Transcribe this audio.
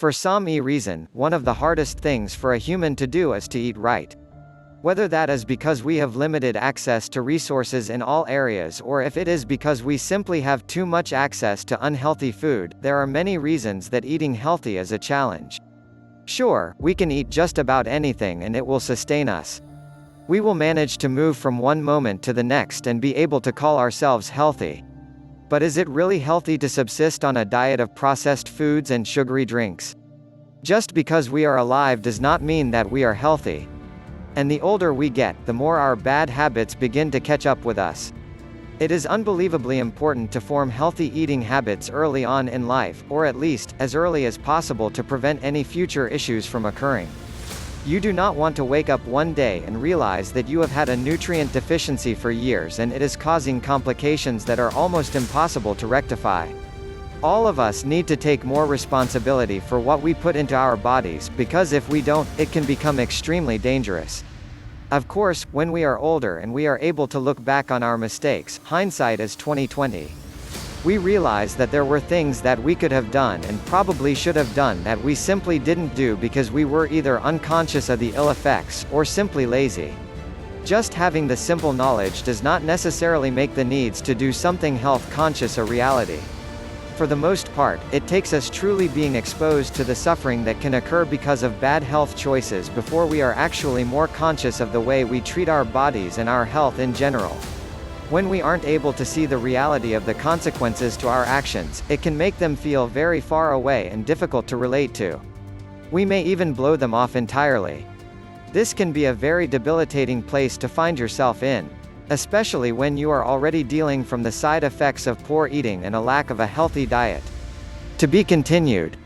For some reason, one of the hardest things for a human to do is to eat right. Whether that is because we have limited access to resources in all areas or if it is because we simply have too much access to unhealthy food, there are many reasons that eating healthy is a challenge. Sure, we can eat just about anything and it will sustain us. We will manage to move from one moment to the next and be able to call ourselves healthy. But is it really healthy to subsist on a diet of processed foods and sugary drinks? Just because we are alive does not mean that we are healthy. And the older we get, the more our bad habits begin to catch up with us. It is unbelievably important to form healthy eating habits early on in life, or at least, as early as possible to prevent any future issues from occurring. You do not want to wake up one day and realize that you have had a nutrient deficiency for years and it is causing complications that are almost impossible to rectify. All of us need to take more responsibility for what we put into our bodies, because if we don't, it can become extremely dangerous. Of course, when we are older and we are able to look back on our mistakes, hindsight is 20/20. We realize that there were things that we could have done and probably should have done that we simply didn't do because we were either unconscious of the ill effects, or simply lazy. Just having the simple knowledge does not necessarily make the needs to do something health conscious a reality. For the most part, it takes us truly being exposed to the suffering that can occur because of bad health choices before we are actually more conscious of the way we treat our bodies and our health in general. When we aren't able to see the reality of the consequences to our actions, it can make them feel very far away and difficult to relate to. We may even blow them off entirely. This can be a very debilitating place to find yourself in, especially when you are already dealing from the side effects of poor eating and a lack of a healthy diet. To be continued.